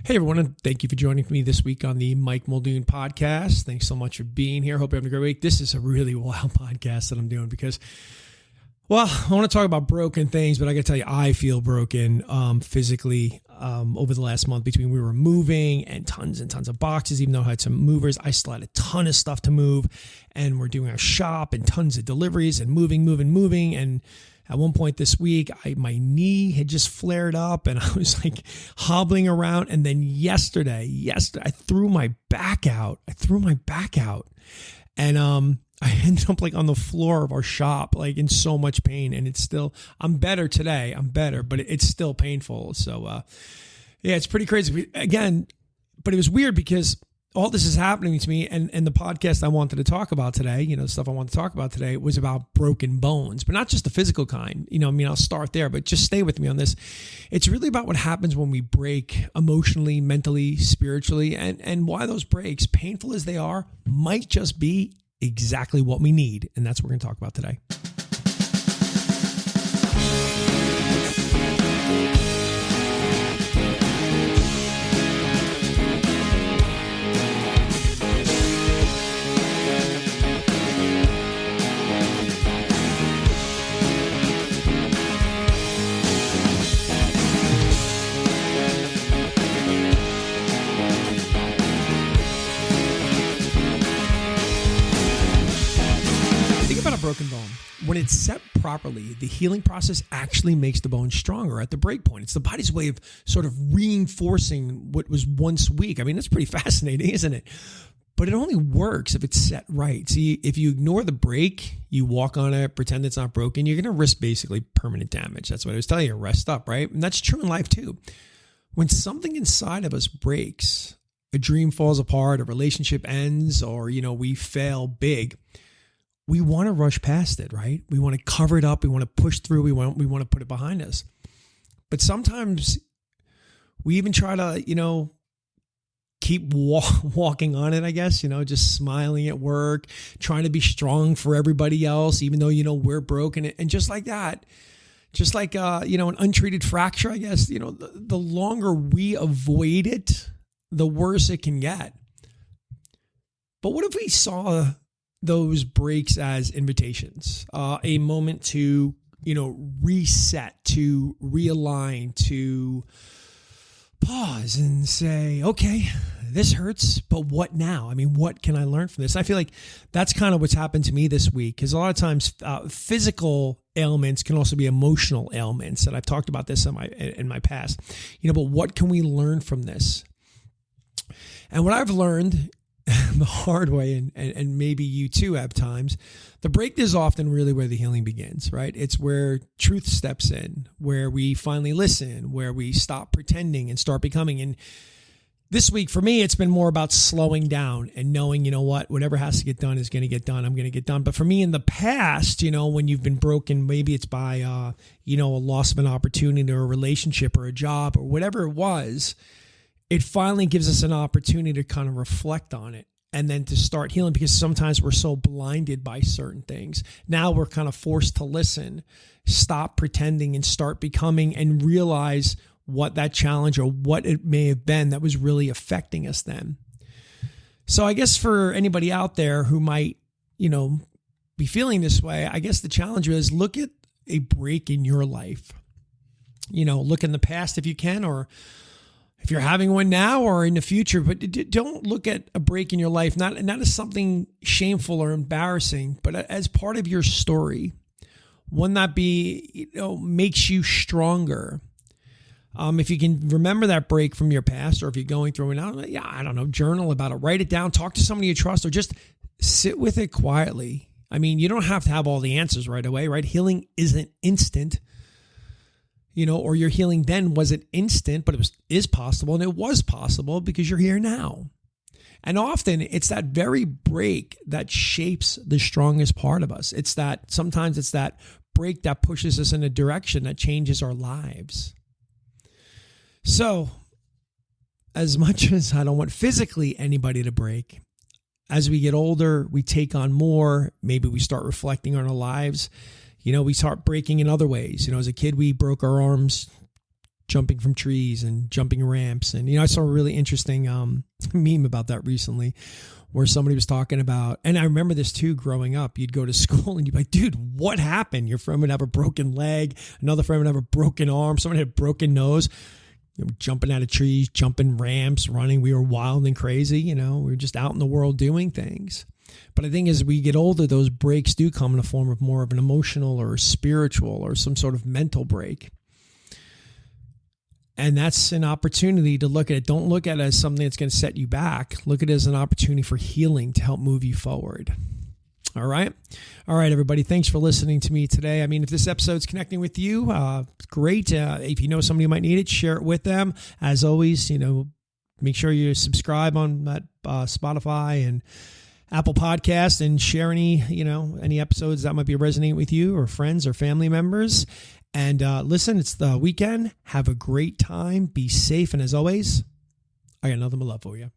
Hey everyone, and thank you for joining me this week on the Mike Muldoon podcast. Thanks so much for being here. Hope you're having a great week. This is a really wild podcast that I'm doing because, well, I want to talk about broken things, but I got to tell you, I feel broken physically over the last month between we were moving and tons of boxes. Even though I had some movers, I still had a ton of stuff to move, and we're doing our shop and tons of deliveries and moving. And at one point this week, my knee had just flared up and I was like hobbling around. And then yesterday, I threw my back out. And I ended up like on the floor of our shop, like in so much pain. And it's still, I'm better today. But it's still painful. So, yeah, it's pretty crazy. Again, but it was weird because all this is happening to me, and the podcast I wanted to talk about today, the stuff I want to talk about today was about broken bones, but not just the physical kind. I'll start there, but just stay with me on this. It's really about what happens when we break emotionally, mentally, spiritually, and why those breaks, painful as they are, might just be exactly what we need. And that's what we're going to talk about today. Broken bone. When it's set properly, the healing process actually makes the bone stronger at the break point. It's the body's way of sort of reinforcing what was once weak. I mean, that's pretty fascinating, isn't it? But it only works if it's set right. See, if you ignore the break, you walk on it, pretend it's not broken, you're going to risk basically permanent damage. That's what I was telling you, rest up, right? And that's true in life too. When something inside of us breaks, a dream falls apart, a relationship ends, or, we fail big, we want to rush past it, right? We want to cover it up. We want to push through. We want to put it behind us. But sometimes we even try to, keep walking on it, I guess, just smiling at work, trying to be strong for everybody else, even though, we're broken. And just like that, just like, an untreated fracture, I guess, the longer we avoid it, the worse it can get. But what if we saw those breaks as invitations, a moment to, reset, to realign, to pause and say, okay, this hurts, but what now? I mean, what can I learn from this? I feel like that's kind of what's happened to me this week, because a lot of times physical ailments can also be emotional ailments. And I've talked about this in my past, but what can we learn from this? And what I've learned the hard way, and maybe you too have times, the break is often really where the healing begins, right? It's where truth steps in, where we finally listen, where we stop pretending and start becoming. And this week for me, it's been more about slowing down and knowing, whatever has to get done is going to get done. I'm going to get done. But for me in the past, when you've been broken, maybe it's by, a loss of an opportunity or a relationship or a job or whatever it was, it finally gives us an opportunity to kind of reflect on it and then to start healing, because sometimes we're so blinded by certain things. Now we're kind of forced to listen, stop pretending and start becoming, and realize what that challenge or what it may have been that was really affecting us then. So I guess for anybody out there who might, be feeling this way, I guess the challenge is look at a break in your life. Look in the past if you can, or if you're having one now or in the future, but don't look at a break in your life, not as something shameful or embarrassing, but as part of your story, one that makes you stronger. If you can remember that break from your past, or if you're going through it, journal about it, write it down, talk to somebody you trust, or just sit with it quietly. I mean, you don't have to have all the answers right away, right? Healing isn't instant. Or your healing then wasn't instant, but it is possible. And it was possible because you're here now. And often it's that very break that shapes the strongest part of us. Sometimes it's that break that pushes us in a direction that changes our lives. So as much as I don't want physically anybody to break, as we get older, we take on more. Maybe we start reflecting on our lives. We start breaking in other ways. As a kid, we broke our arms jumping from trees and jumping ramps. And, I saw a really interesting meme about that recently where somebody was talking about, and I remember this too, growing up, you'd go to school and you'd be like, dude, what happened? Your friend would have a broken leg. Another friend would have a broken arm. Someone had a broken nose. Jumping out of trees, jumping ramps, running. We were wild and crazy. We were just out in the world doing things. But I think as we get older, those breaks do come in the form of more of an emotional or spiritual or some sort of mental break. And that's an opportunity to look at it. Don't look at it as something that's going to set you back. Look at it as an opportunity for healing to help move you forward. All right, everybody. Thanks for listening to me today. I mean, if this episode's connecting with you, great. If you know somebody who might need it, share it with them. As always, make sure you subscribe on that Spotify and Apple Podcast, and share any episodes that might be resonating with you or friends or family members. And listen, it's the weekend. Have a great time. Be safe. And as always, I got nothing but love for you.